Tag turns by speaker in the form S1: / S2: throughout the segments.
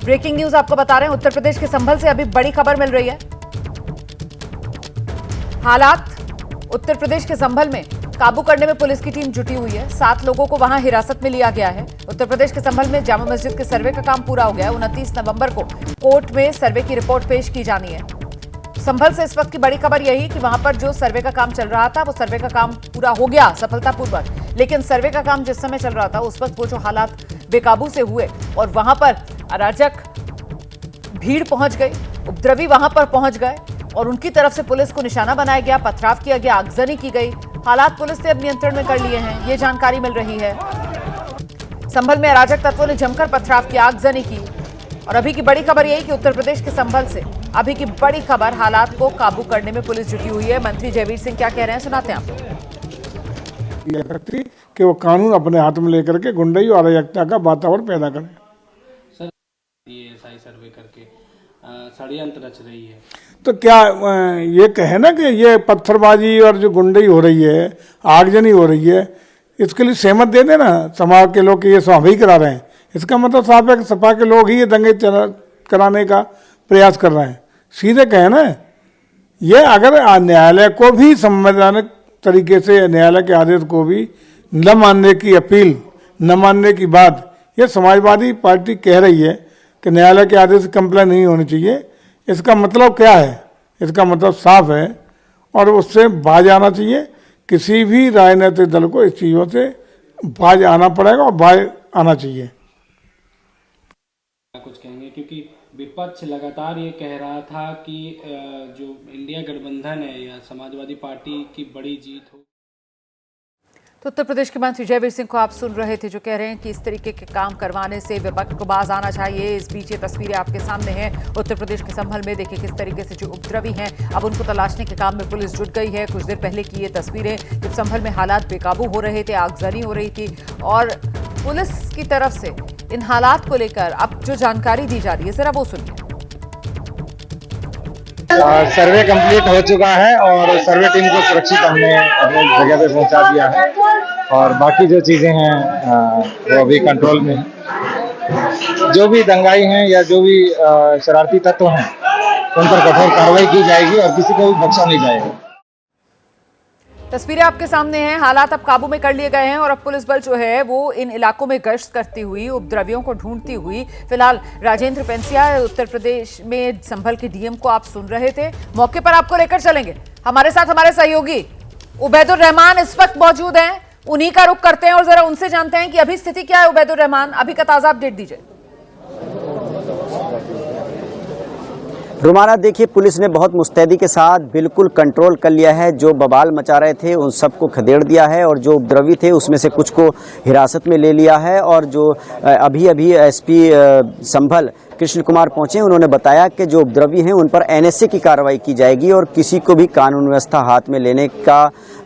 S1: Breaking news आपको बता रहे हैं, उत्तर प्रदेश के संभल से अभी बड़ी खबर मिल रही है। हालात उत्तर प्रदेश के संभल में काबू करने में पुलिस की टीम जुटी हुई है। 7 लोगों को वहां हिरासत में लिया गया है। उत्तर प्रदेश के संभल में जामा मस्जिद के सर्वे का काम पूरा हो गया है। 29 नवंबर को कोर्ट में सर्वे की रिपोर्ट पेश की जानी है। संभल से इस वक्त की बड़ी खबर यही कि वहां पर जो सर्वे का काम चल रहा था वो सर्वे का काम पूरा हो गया सफलतापूर्वक, लेकिन सर्वे का काम जिस समय चल रहा था उस वक्त वो जो हालात बेकाबू से हुए और वहां पर अराजक भीड़ पहुंच गई, उपद्रवी वहां पर पहुंच गए और उनकी तरफ से पुलिस को निशाना बनाया गया, पथराव किया गया, आगजनी की गई। हालात पुलिस ने अब नियंत्रण में कर लिए हैं, ये जानकारी मिल रही है। संभल में अराजक तत्वों ने जमकर पथराव किया, आगजनी की। और अभी की बड़ी खबर यही कि उत्तर प्रदेश के संभल से अभी की बड़ी खबर, हालात को काबू करने में पुलिस जुटी हुई है। मंत्री जयवीर सिंह क्या कह रहे हैं, सुनाते हैं आपको।
S2: कि वो कानून अपने हाथ में लेकर के गुंडई और अराजकता का वातावरण पैदा करें।
S3: सर ये SI सर्वे करके षड्यंत्र रच रही है,
S2: तो क्या ये कहे ना कि ये पत्थरबाजी और जो गुंडई हो रही है, आगजनी हो रही है, इसके लिए सहमत दे देना समाज के लोग कि ये सब ही करा रहे हैं। इसका मतलब साफ है कि सपा के लोग ही ये दंगे कराने का प्रयास कर रहे हैं। सीधे कहे ना, ये अगर न्यायालय को भी संवैधानिक तरीके से न्यायालय के आदेश को भी न मानने की अपील, न मानने की बात ये समाजवादी पार्टी कह रही है कि न्यायालय के आदेश से कंप्लेन नहीं होनी चाहिए। इसका मतलब क्या है? इसका मतलब साफ है और उससे बाज आना चाहिए। किसी भी राजनीतिक दल को इस चीज़ों से बाज आना पड़ेगा और बाज आना चाहिए।
S3: कुछ कहेंगे, क्योंकि विपक्ष लगातार ये कह रहा था कि जो इंडिया गठबंधन है या समाजवादी पार्टी की बड़ी जीत हो।
S1: तो उत्तर प्रदेश के मंत्री जयवीर सिंह को आप सुन रहे थे, जो कह रहे हैं कि इस तरीके के काम करवाने से विपक्ष को बाज आना चाहिए। इस बीच ये तस्वीरें आपके सामने हैं उत्तर प्रदेश के संभल में। देखिए किस तरीके से जो उपद्रवी हैं अब उनको तलाशने के काम में पुलिस जुट गई है। कुछ देर पहले की ये तस्वीरें जब संभल में हालात बेकाबू हो रहे थे, आगजनी हो रही थी और पुलिस की तरफ से इन हालात को लेकर अब जो जानकारी दी जा रही है, जरा वो सुनिए।
S4: सर्वे कंप्लीट हो चुका है और सर्वे टीम को सुरक्षित हमने अपने जगह पे पहुंचा दिया है और बाकी जो चीज़ें हैं वो अभी कंट्रोल में है। जो भी दंगाई हैं या जो भी शरारती तत्व हैं उन पर कठोर कार्रवाई की जाएगी और किसी को भी बख्शा नहीं जाएगा।
S1: तस्वीरें आपके सामने हैं। हालात अब काबू में कर लिए गए हैं और अब पुलिस बल जो है वो इन इलाकों में गश्त करती हुई, उपद्रवियों को ढूंढती हुई, फिलहाल राजेंद्र पेंसिया उत्तर प्रदेश में संभल के डीएम को आप सुन रहे थे। मौके पर आपको लेकर चलेंगे, हमारे साथ हमारे सहयोगी उबैदुर रहमान इस वक्त मौजूद हैं। उन्हीं का रुख करते हैं और जरा उनसे जानते हैं कि अभी स्थिति क्या है। उबैदुर रहमान, अभी का ताजा अपडेट दीजिए।
S5: रुमाना, देखिए पुलिस ने बहुत मुस्तैदी के साथ बिल्कुल कंट्रोल कर लिया है। जो बवाल मचा रहे थे उन सबको खदेड़ दिया है और जो उपद्रवी थे उसमें से कुछ को हिरासत में ले लिया है। और जो अभी SP संभल कृष्ण कुमार पहुंचे, उन्होंने बताया कि जो उपद्रवी हैं उन पर NSA की कार्रवाई की जाएगी और किसी को भी कानून व्यवस्था हाथ में लेने का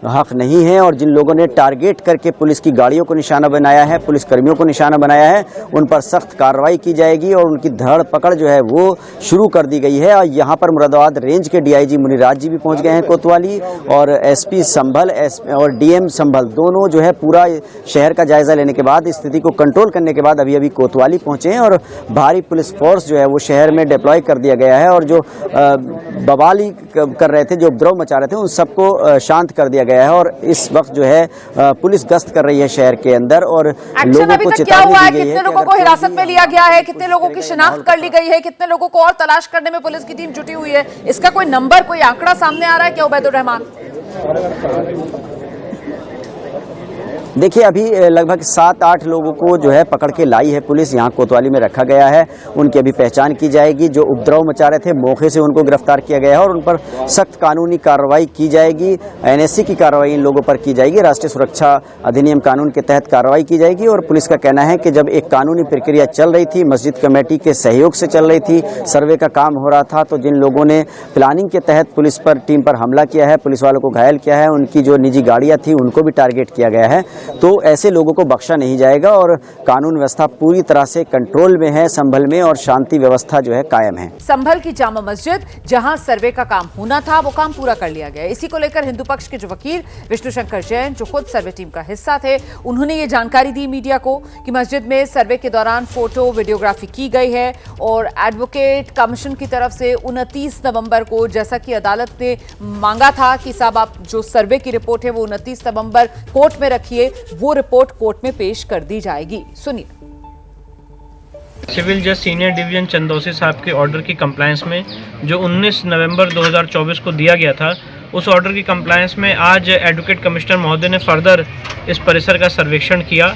S5: हक नहीं है। और जिन लोगों ने टारगेट करके पुलिस की गाड़ियों को निशाना बनाया है, पुलिस कर्मियों को निशाना बनाया है, उन पर सख्त कार्रवाई की जाएगी और उनकी धड़ पकड़ जो है वो शुरू कर दी गई है। और यहाँ पर मुरादाबाद रेंज के DIG मुनिराज जी भी पहुँच गए हैं कोतवाली, और SP संभल और DM संभल दोनों जो है पूरा शहर का जायजा लेने के बाद, स्थिति को कंट्रोल करने के बाद अभी कोतवाली पहुँचे हैं और भारी पुलिस फोर्स जो है वो शहर में डिप्लॉय कर दिया गया है। और जो बवाली कर रहे थे, जो उपद्रव मचा रहे थे, उन सबको शांत कर दिया गया है। और इस वक्त जो है पुलिस गश्त कर रही है शहर के अंदर और लोगों को चेतावनी दी गई है।
S1: कितने लोगों को हिरासत में लिया गया है, कितने लोगों की शिनाख्त कर ली गई है, कितने लोगों को और तलाश करने में पुलिस की टीम जुटी हुई है, इसका कोई नंबर, कोई आंकड़ा सामने आ रहा है क्या उबैदुर रहमान?
S5: देखिए अभी लगभग 7-8 लोगों को जो है पकड़ के लाई है पुलिस, यहाँ कोतवाली में रखा गया है। उनकी अभी पहचान की जाएगी। जो उपद्रव मचा रहे थे मौके से उनको गिरफ्तार किया गया है और उन पर सख्त कानूनी कार्रवाई की जाएगी। NSA की कार्रवाई इन लोगों पर की जाएगी, राष्ट्रीय सुरक्षा अधिनियम कानून के तहत कार्रवाई की जाएगी। और पुलिस का कहना है कि जब एक कानूनी प्रक्रिया चल रही थी, मस्जिद कमेटी के सहयोग से चल रही थी, सर्वे का काम हो रहा था, तो जिन लोगों ने प्लानिंग के तहत पुलिस पर टीम पर हमला किया है, पुलिस वालों को घायल किया है, उनकी जो निजी गाड़ियाँ थी उनको भी टारगेट किया गया है। तो ऐसे लोगों को बख्शा नहीं जाएगा और कानून व्यवस्था पूरी तरह से कंट्रोल में है संभल में, और शांति व्यवस्था जो है कायम है।
S1: संभल की जामा मस्जिद जहां सर्वे का काम होना था वो काम पूरा कर लिया गया। इसी को लेकर हिंदू पक्ष के जो वकील विष्णु शंकर जैन, जो खुद सर्वे टीम का हिस्सा थे, उन्होंने ये जानकारी दी मीडिया को कि मस्जिद में सर्वे के दौरान फोटो वीडियोग्राफी की गई है और एडवोकेट कमीशन की तरफ से 29 नवंबर को, जैसा कि अदालत ने मांगा था कि साहब आप जो सर्वे की रिपोर्ट है वो 29 नवंबर कोर्ट में रखिए, वो रिपोर्ट कोर्ट में पेश कर दी जाएगी। सुनिए।
S6: सिविल जज सीनियर डिवीजन चंदौसी साहब के ऑर्डर की कंप्लायंस में जो 19 नवंबर 2024 को दिया गया था, उस ऑर्डर की कंप्लायंस में आज एडवोकेट कमिश्नर महोदय ने फर्दर इस परिसर का सर्वेक्षण किया।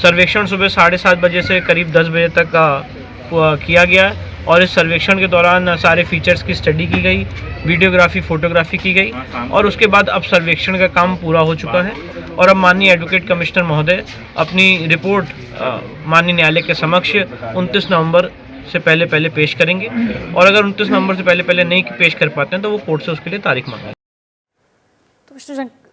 S6: सर्वेक्षण सुबह 7:30 बजे से करीब 10 बजे तक का किया गया और इस सर्वेक्षण के दौरान सारे फीचर्स की स्टडी की गई, वीडियोग्राफी, फोटोग्राफी की गई और उसके बाद अब सर्वेक्षण का काम पूरा हो चुका है और अब माननीय एडवोकेट कमिश्नर महोदय अपनी रिपोर्ट माननीय न्यायालय के समक्ष 29 नवंबर से पहले पेश करेंगे और अगर 29 नवंबर से पहले नहीं पेश कर पाते हैं तो वो कोर्ट से उसके लिए तारीख मांगेंगे।
S1: तो विष्णु शंकर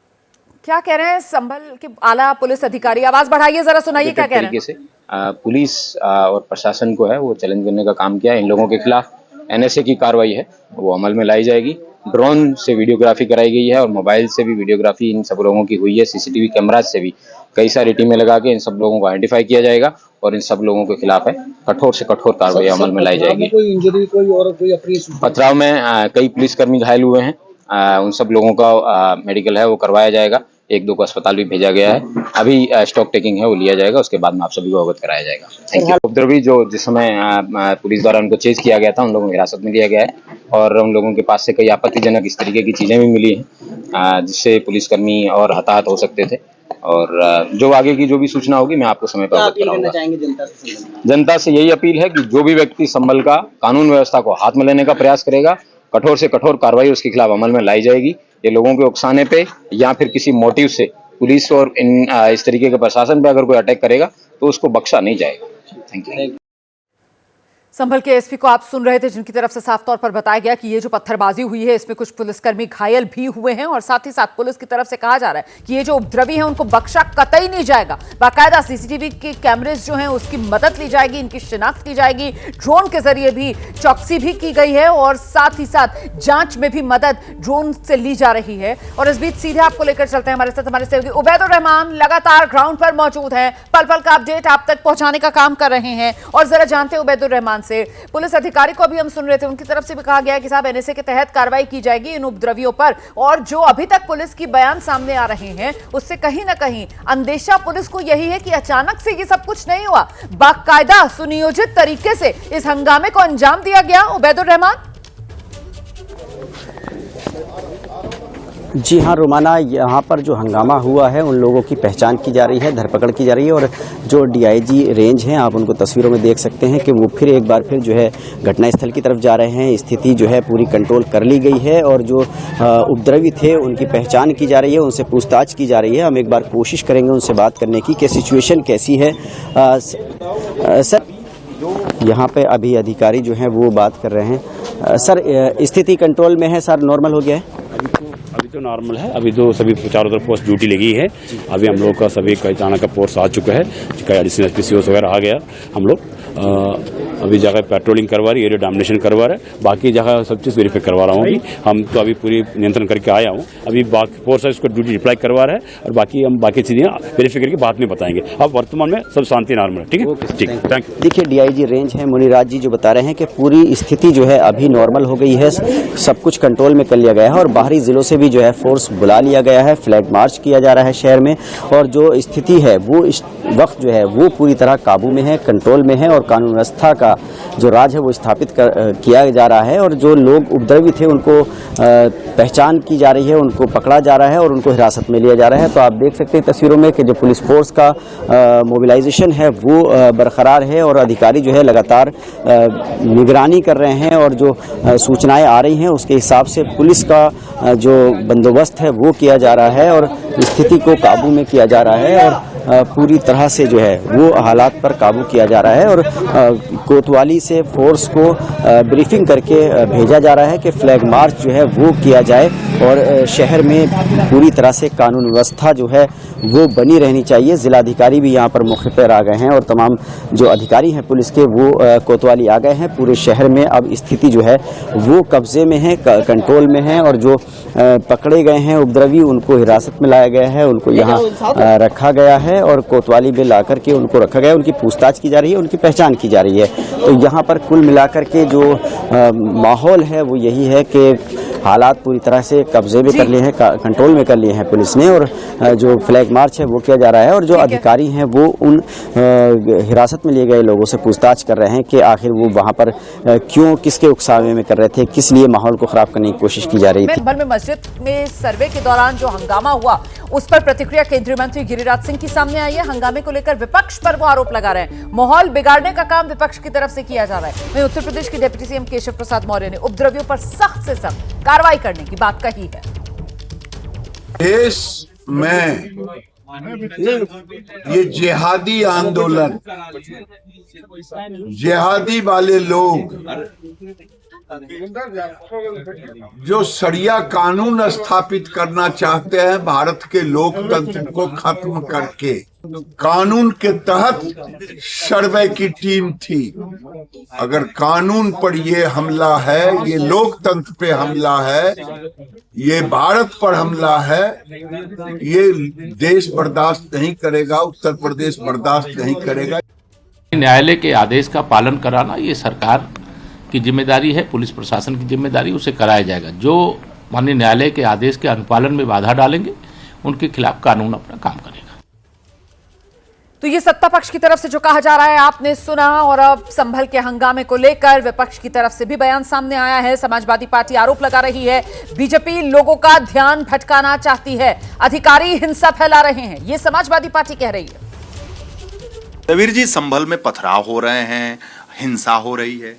S1: क्या कह रहे हैं संभल के आला पुलिस अधिकारी? आवाज बढ़ाइए जरा, सुनाइए क्या कह रहे हैं।
S7: पुलिस और प्रशासन को है वो चैलेंज करने का काम किया। इन लोगों के खिलाफ एनएसए की कार्रवाई है वो अमल में लाई जाएगी। ड्रोन से वीडियोग्राफी कराई गई है और मोबाइल से भी वीडियोग्राफी इन सब लोगों की हुई है। सीसीटीवी कैमराज से भी कई सारी टीमें लगा के इन सब लोगों को आइडेंटिफाई किया जाएगा और इन सब लोगों के खिलाफ है कठोर से कठोर कार्रवाई अमल में लाई जाएगी। पथराव में कई पुलिसकर्मी घायल हुए हैं, उन सब लोगों का मेडिकल है वो करवाया जाएगा। 1-2 को अस्पताल भी भेजा गया है। अभी स्टॉक टेकिंग है वो लिया जाएगा, उसके बाद में आप सभी को अवगत कराया जाएगा। Thank you. उपद्रवी जो जिस समय पुलिस द्वारा उनको चेज किया गया था, उन लोगों को हिरासत में लिया गया है और उन लोगों के पास से कई आपत्तिजनक इस तरीके की चीजें भी मिली हैं जिससे पुलिसकर्मी और हताहत हो सकते थे और जो आगे की जो भी सूचना होगी मैं आपको समय पर अवगत कराऊंगा। जनता से यही अपील है कि जो भी व्यक्ति संभल का कानून व्यवस्था को हाथ में लेने का प्रयास करेगा, कठोर से कठोर कार्रवाई उसके खिलाफ अमल में लाई जाएगी। ये लोगों के उकसाने पे या फिर किसी मोटिव से पुलिस और इस तरीके के प्रशासन पे अगर कोई अटैक करेगा तो उसको बख्शा नहीं जाएगा। Thank you.
S1: संभल के एसपी को आप सुन रहे थे, जिनकी तरफ से साफ तौर पर बताया गया कि ये जो पत्थरबाजी हुई है इसमें कुछ पुलिसकर्मी घायल भी हुए हैं और साथ ही साथ पुलिस की तरफ से कहा जा रहा है कि ये जो उपद्रवी हैं उनको बख्शा कतई नहीं जाएगा। बाकायदा सीसीटीवी के कैमरेज जो हैं उसकी मदद ली जाएगी, इनकी शिनाख्त की जाएगी, ड्रोन के जरिए भी चौकसी भी की गई है और साथ ही साथ जांच में भी मदद ड्रोन से ली जा रही है। और इस बीच सीधे आपको लेकर चलते हैं, हमारे साथ हमारे सहयोगी उबैदुर रहमान लगातार ग्राउंड पर मौजूद हैं, पल पल का अपडेट आप तक पहुंचाने का काम कर रहे हैं। और जरा जानते हैं उबैदुर रहमान से, पुलिस अधिकारी को अभी हम सुन रहे थे, उनकी तरफ से भी कहा गया है कि साहब एनएसए के तहत कार्रवाई की जाएगी इन उपद्रवियों पर और जो अभी तक पुलिस की बयान सामने आ रहे हैं उससे कहीं ना कहीं अंदेशा पुलिस को यही है कि अचानक से ये सब कुछ नहीं हुआ, बाकायदा सुनियोजित तरीके से इस हंगामे को अंजाम दिया गया। उबैदुर रहमान।
S5: जी हाँ रोमाना, यहाँ पर जो हंगामा हुआ है उन लोगों की पहचान की जा रही है, धरपकड़ की जा रही है और जो डीआईजी रेंज हैं आप उनको तस्वीरों में देख सकते हैं कि वो फिर एक बार फिर जो है घटनास्थल की तरफ जा रहे हैं। स्थिति जो है पूरी कंट्रोल कर ली गई है और जो उपद्रवी थे उनकी पहचान की जा रही है, उनसे पूछताछ की जा रही है। हम एक बार कोशिश करेंगे उनसे बात करने की कि सिचुएशन कैसी है। सर, यहाँ पे अभी अधिकारी जो हैं वो बात कर रहे हैं। सर, स्थिति कंट्रोल में है सर, नॉर्मल हो गया है?
S8: अभी तो नॉर्मल है। अभी तो सभी चारों तरफ पोस्ट ड्यूटी लगी है। अभी हम लोग का सभी कई का पोस्ट आ चुका है, कई एडिशनल एसपीसीओ वगैरह आ गया। हम लोग अभी जगह पेट्रोलिंग करवा रही, एरिया डोमिनेशन करवा रहे, बाकी जगह सब चीज़ वेरीफाई करवा रहा हूँ। अभी हम तो अभी पूरी नियंत्रण करके आया हूँ। अभी बाकी फोर्स इसको ड्यूटी रिप्लाई करवा रहा है और बाकी हम बाकी चीज़ें वेरीफाई करके बाद में बताएंगे। अब वर्तमान में सब शांति नॉर्मल है। ठीक है, ठीक, थैंक यू।
S5: देखिए, डीआईजी रेंज है मुनिराज जी जो बता रहे हैं कि पूरी स्थिति जो है अभी नॉर्मल हो गई है, सब कुछ कंट्रोल में कर लिया गया है और बाहरी जिलों से भी जो है फोर्स बुला लिया गया है, फ्लैग मार्च किया जा रहा है शहर में और जो स्थिति है वो इस वक्त जो है वो पूरी तरह काबू में है, कंट्रोल में है और कानून व्यवस्था का जो राज है वो स्थापित किया जा रहा है और जो लोग उपद्रवी थे उनको पहचान की जा रही है, उनको पकड़ा जा रहा है और उनको हिरासत में लिया जा रहा है। तो आप देख सकते हैं तस्वीरों में कि जो पुलिस फोर्स का मोबिलाइजेशन है वो बरकरार है और अधिकारी जो है लगातार निगरानी कर रहे हैं और जो सूचनाएं आ रही हैं उसके हिसाब से पुलिस का जो बंदोबस्त है वो किया जा रहा है और स्थिति को काबू में किया जा रहा है और पूरी तरह से जो है वो हालात पर काबू किया जा रहा है और कोतवाली से फोर्स को ब्रीफिंग करके भेजा जा रहा है कि फ्लैग मार्च जो है वो किया जाए और शहर में पूरी तरह से कानून व्यवस्था जो है वो बनी रहनी चाहिए। जिलाधिकारी भी यहाँ पर मौके पर आ गए हैं और तमाम जो अधिकारी हैं पुलिस के वो कोतवाली आ गए हैं। पूरे शहर में अब स्थिति जो है वो कब्जे में है, कंट्रोल में है और जो पकड़े गए हैं उपद्रवी उनको हिरासत में लाया गया है, उनको यहाँ रखा गया है और कोतवाली में ला करके उनको रखा गया है। उनकी पूछताछ की जा रही है, उनकी पहचान की जा रही है। तो यहाँ पर कुल मिलाकर के जो माहौल है वो यही है कि हालात पूरी तरह से कब्जे में कर लिए हैं, कंट्रोल में कर लिए हैं पुलिस ने और जो फ्लैग मार्च है वो किया जा रहा है और जो अधिकारी हैं वो उन हिरासत में लिए गए लोगों से पूछताछ कर रहे हैं कि आखिर वो वहाँ पर क्यों, किसके उकसावे में कर रहे थे, किस लिए माहौल को खराब करने की कोशिश की जा रही थी।
S1: संभल में मस्जिद में सर्वे के दौरान जो हंगामा हुआ उस पर प्रतिक्रिया केंद्रीय मंत्री गिरिराज सिंह की सामने आई है। हंगामे को लेकर विपक्ष पर वो आरोप लगा रहे हैं, माहौल बिगाड़ने का काम विपक्ष की तरफ से किया जा रहा है। वहीं उत्तर प्रदेश के डिप्टी सीएम केशव प्रसाद मौर्य ने उपद्रवियों पर सख्त से सख्त कार्रवाई करने की बात कही है।
S9: देश में ये जिहादी आंदोलन, जिहादी वाले लोग जो शरिया कानून स्थापित करना चाहते हैं, भारत के लोकतंत्र को खत्म करके, कानून के तहत सर्वे की टीम थी। अगर कानून पर ये हमला है, ये लोकतंत्र पे हमला है, ये भारत पर हमला है, ये देश बर्दाश्त नहीं करेगा, उत्तर प्रदेश बर्दाश्त नहीं करेगा।
S10: न्यायालय के आदेश का पालन कराना ये सरकार की जिम्मेदारी है, पुलिस प्रशासन की जिम्मेदारी, उसे कराया जाएगा। जो माननीय न्यायालय के आदेश के अनुपालन में बाधा डालेंगे उनके खिलाफ कानून अपना काम करेगा।
S1: तो ये सत्ता पक्ष की तरफ से जो कहा जा रहा है आपने सुना और अब संभल के हंगामे को लेकर विपक्ष की तरफ से भी बयान सामने आया है। समाजवादी पार्टी आरोप लगा रही है बीजेपी लोगों का ध्यान भटकाना चाहती है, अधिकारी हिंसा फैला रहे हैं, ये समाजवादी पार्टी कह रही है।
S11: तवीर जी, संभल में पथराव हो रहे हैं, हिंसा हो रही है।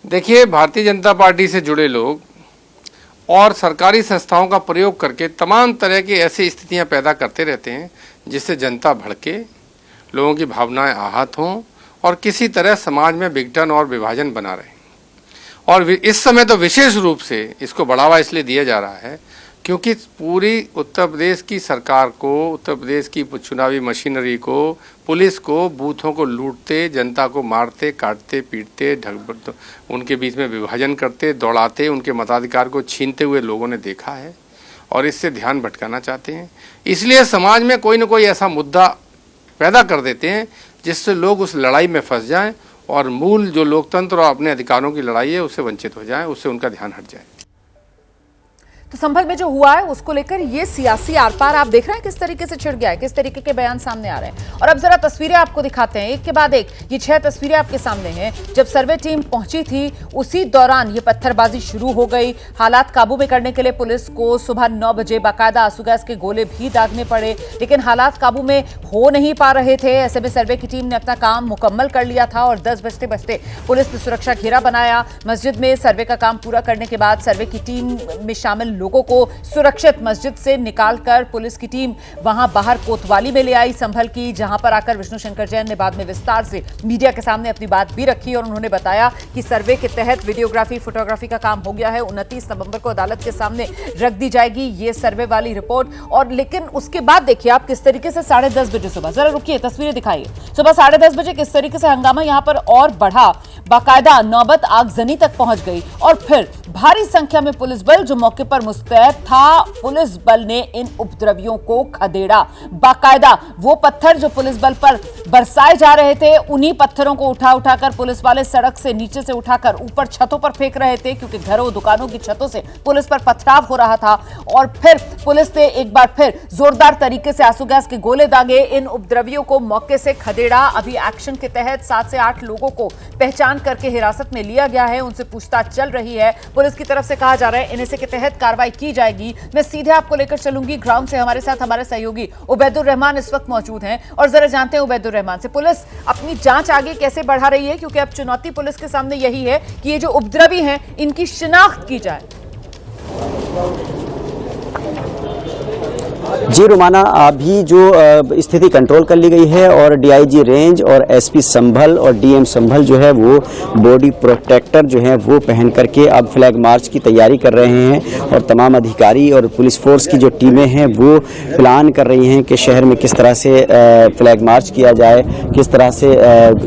S12: देखिए, भारतीय जनता पार्टी से जुड़े लोग और सरकारी संस्थाओं का प्रयोग करके तमाम तरह की ऐसी स्थितियां पैदा करते रहते हैं जिससे जनता भड़के, लोगों की भावनाएं आहत हों और किसी तरह समाज में विघटन और विभाजन बना रहे। और इस समय तो विशेष रूप से इसको बढ़ावा इसलिए दिया जा रहा है क्योंकि पूरी उत्तर प्रदेश की सरकार को, उत्तर प्रदेश की चुनावी मशीनरी को, पुलिस को, बूथों को लूटते, जनता को मारते, काटते, पीटते, उनके बीच में विभाजन करते, दौड़ाते, उनके मताधिकार को छीनते हुए लोगों ने देखा है और इससे ध्यान भटकाना चाहते हैं। इसलिए समाज में कोई न कोई ऐसा मुद्दा पैदा कर देते हैं जिससे लोग उस लड़ाई में फंस जाएं और मूल जो लोकतंत्र और अपने अधिकारों की लड़ाई है उससे वंचित हो जाएं, उससे उनका ध्यान हट जाए।
S1: तो संभल में जो हुआ है उसको लेकर ये सियासी आर पार आप देख रहे हैं किस तरीके से छिड़ गया है, किस तरीके के बयान सामने आ रहे हैं। और अब जरा तस्वीरें आपको दिखाते हैं एक के बाद एक। ये 6 तस्वीरें आपके सामने हैं। जब सर्वे टीम पहुंची थी उसी दौरान ये पत्थरबाजी शुरू हो गई। हालात काबू में करने के लिए पुलिस को सुबह 9 बजे बाकायदा आंसू गैस के गोले भी दागने पड़े, लेकिन हालात काबू में हो नहीं पा रहे थे। ऐसे में सर्वे की टीम ने अपना काम मुकम्मल कर लिया था और 10 बजते बजते पुलिस ने सुरक्षा घेरा बनाया। मस्जिद में सर्वे का काम पूरा करने के बाद सर्वे की टीम में शामिल लोगों को सुरक्षित मस्जिद से निकालकर पुलिस की टीम वहां बाहर कोतवाली में ले आई संभल की, जहां पर आकर विष्णु शंकर जैन ने बाद में विस्तार से मीडिया के सामने अपनी बात भी रखी और उन्होंने बताया कि सर्वे के तहत वीडियोग्राफी, फोटोग्राफी का काम हो गया है। 29 नवंबर को अदालत के सामने रख दी जाएगी ये सर्वे वाली रिपोर्ट। और लेकिन उसके बाद देखिए आप किस तरीके से 10:30 बजे सुबह, जरा रुकिए तस्वीरें दिखाइए, सुबह 10:30 बजे किस तरीके से हंगामा यहां पर और बढ़ा, बाकायदा नौबत आगजनी तक पहुंच गई और फिर भारी संख्या में पुलिस बल जो मौके पर मुस्तैद था, पुलिस बल ने इन उपद्रवियों को खदेड़ा। बाकायदा वो पत्थर जो पुलिस बल पर बरसाए जा रहे थे, उन्हीं पत्थरों को उठाकर पुलिस वाले सड़क से नीचे से उठाकर ऊपर छतों पर फेंक रहे थे क्योंकि घरों दुकानों की छतों से पुलिस पर पथराव हो रहा था। और फिर पुलिस ने एक बार फिर जोरदार तरीके से आंसू गैस के गोले दागे, इन उपद्रवियों को मौके से खदेड़ा। अभी एक्शन के तहत 7 से 8 लोगों को पहचान करके हिरासत में लिया गया है, उनसे पूछताछ चल रही है। पुलिस की तरफ से कहा जा रहा है एनएसए के तहत कार्रवाई की जाएगी। मैं सीधे आपको लेकर चलूंगी ग्राउंड से, हमारे साथ हमारे सहयोगी उबैदुर रहमान इस वक्त मौजूद हैं और जरा जानते हैं उबैदुर रहमान से पुलिस अपनी जांच आगे कैसे बढ़ा रही है, क्योंकि अब चुनौती पुलिस के सामने यही है कि ये जो उपद्रवी हैं इनकी शिनाख्त की जाए।
S5: जी रुमाना, अभी जो स्थिति कंट्रोल कर ली गई है और डीआईजी रेंज और एसपी संभल और डीएम संभल जो है वो बॉडी प्रोटेक्टर जो है वो पहन करके अब फ्लैग मार्च की तैयारी कर रहे हैं और तमाम अधिकारी और पुलिस फोर्स की जो टीमें हैं वो प्लान कर रही हैं कि शहर में किस तरह से फ्लैग मार्च किया जाए, किस तरह से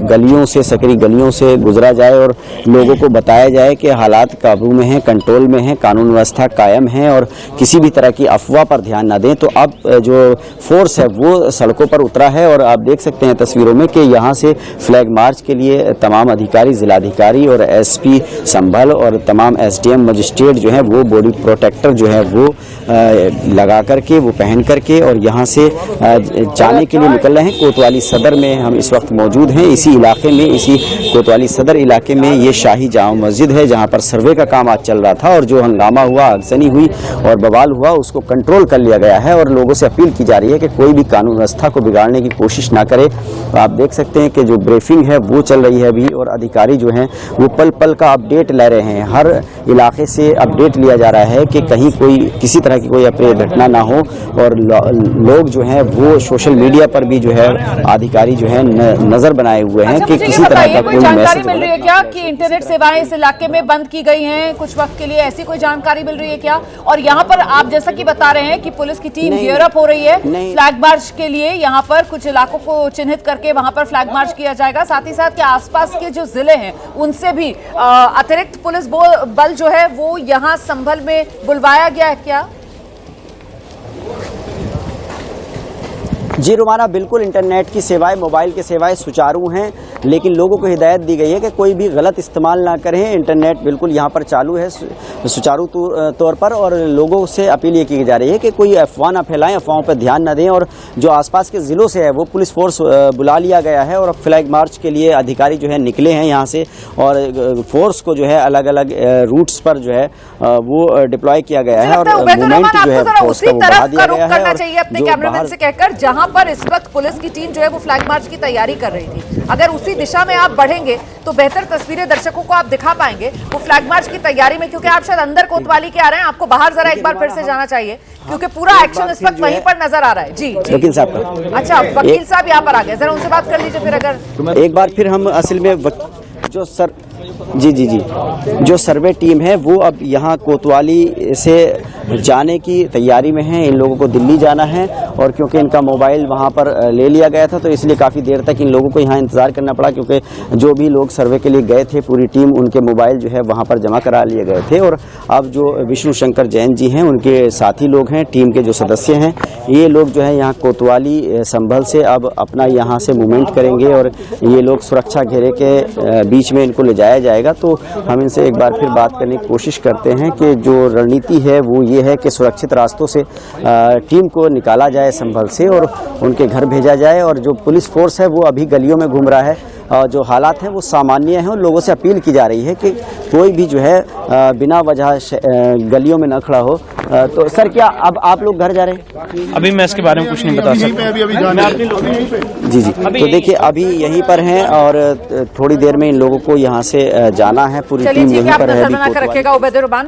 S5: गलियों से, सकरी गलियों से गुजरा जाए और लोगों को बताया जाए कि हालात काबू में हैं, कंट्रोल में हैं, कानून व्यवस्था कायम है और किसी भी तरह की अफवाह पर ध्यान न दें। तो अब जो फोर्स है वो सड़कों पर उतरा है और आप देख सकते हैं तस्वीरों में कि यहाँ से फ्लैग मार्च के लिए तमाम अधिकारी, जिलाधिकारी और एसपी संभल और तमाम एसडीएम मजिस्ट्रेट जो है वो बॉडी प्रोटेक्टर जो है वो लगा करके, वो पहन करके और यहाँ से जाने के लिए निकल रहे हैं। कोतवाली सदर में हम इस वक्त मौजूद हैं। इसी इलाके में, इसी कोतवाली सदर इलाके में ये शाही जामा मस्जिद है जहाँ पर सर्वे का काम आज चल रहा था और जो हंगामा हुआ, आगजनी हुई और बवाल हुआ उसको कंट्रोल कर लिया गया है और लोगों से अपील की जा रही है कि कोई भी कानून व्यवस्था को बिगाड़ने की कोशिश ना करे। आप देख सकते हैं कि जो ब्रीफिंग है वो चल रही है अभी और अधिकारी जो हैं वो पल पल का अपडेट ले रहे हैं। हर इलाके से अपडेट लिया जा रहा है कि कहीं कोई किसी तरह की कोई अप्रिय घटना ना हो और लोग जो हैं वो सोशल मीडिया पर भी जो है अधिकारी जो है नजर बनाए हुए हैं कि किसी तरह का कोई
S1: जानकारी मिल रही है क्या कि इंटरनेट सेवाएं इस इलाके में बंद की गई हैं कुछ वक्त के लिए, ऐसी कोई जानकारी मिल रही है क्या? और यहाँ पर आप जैसा कि बता रहे हैं कि पुलिस की टीम गियर अप हो रही है फ्लैग मार्च के लिए, यहाँ पर कुछ इलाकों को चिन्हित करके वहां पर फ्लैग मार्च किया जाएगा। साथ ही साथ के आसपास के जो जिले हैं उनसे भी अतिरिक्त पुलिस बल जो है वो यहाँ संभल में बुलवाया गया है क्या?
S5: जी रुमाना, बिल्कुल इंटरनेट की सेवाएं, मोबाइल की सेवाएं सुचारू हैं, लेकिन लोगों को हिदायत दी गई है कि कोई भी गलत इस्तेमाल ना करें। इंटरनेट बिल्कुल यहाँ पर चालू है सुचारू तौर पर और लोगों से अपील ये की जा रही है कि कोई अफवाह ना फैलाएं, अफवाहों पर ध्यान न दें। और जो आसपास के ज़िलों से है वो पुलिस फोर्स बुला लिया गया है और फ्लैग मार्च के लिए अधिकारी जो है निकले हैं यहाँ से और फोर्स को जो है अलग अलग रूट्स पर जो है वो डिप्लॉय किया गया है और मूवमेंट जो है फोर्स का वो बढ़ा दिया गया है।
S1: करना अपने कैमरामैन से कहकर जहां पर इस वक्त पुलिस की टीम जो है वो फ्लैग मार्च की तैयारी कर रही थी, अगर उसी दिशा में आप बढ़ेंगे तो बेहतर तस्वीरें दर्शकों को आप दिखा पाएंगे वो फ्लैग मार्च की तैयारी में, क्योंकि आप शायद अंदर कोतवाली के आ रहे हैं, आपको बाहर जरा एक बार फिर से जाना चाहिए क्योंकि पूरा एक्शन इस वक्त वहीं पर नजर आ रहा है। जी
S5: वकील साहब का,
S1: अच्छा वकील साहब यहाँ पर आ गए, जरा उनसे बात कर लीजिए फिर। अगर
S5: एक बार फिर हम असल में जो जो सर्वे टीम है वो अब यहाँ कोतवाली से जाने की तैयारी में है। इन लोगों को दिल्ली जाना है और क्योंकि इनका मोबाइल वहाँ पर ले लिया गया था तो इसलिए काफ़ी देर तक इन लोगों को यहाँ इंतज़ार करना पड़ा, क्योंकि जो भी लोग सर्वे के लिए गए थे पूरी टीम, उनके मोबाइल जो है वहाँ पर जमा करा लिए गए थे। और अब जो विष्णु शंकर जैन जी हैं उनके साथी लोग हैं, टीम के जो सदस्य हैं, ये लोग जो है यहाँ कोतवाली संभल से अब अपना यहाँ से मूवमेंट करेंगे और ये लोग सुरक्षा घेरे के बीच में इनको ले जाया जाएगा। तो हम इनसे एक बार फिर बात करने की कोशिश करते हैं कि जो रणनीति है वो ये है कि सुरक्षित रास्तों से टीम को निकाला जाए संभल से और उनके घर भेजा जाए। और जो पुलिस फोर्स है वो अभी गलियों में घूम रहा है, जो हालात हैं वो सामान्य हैं और लोगों से अपील की जा रही है कि कोई भी जो है बिना वजह गलियों में न खड़ा हो। तो सर क्या अब आप लोग घर जा रहे हैं?
S6: अभी मैं इसके बारे में कुछ नहीं बता सकता।
S5: जी तो देखिए अभी यहीं पर हैं और थोड़ी देर में इन लोगों को यहाँ से जाना है, पूरी टीम यहीं पर है।
S1: रखेगा उबैदुर रहमान।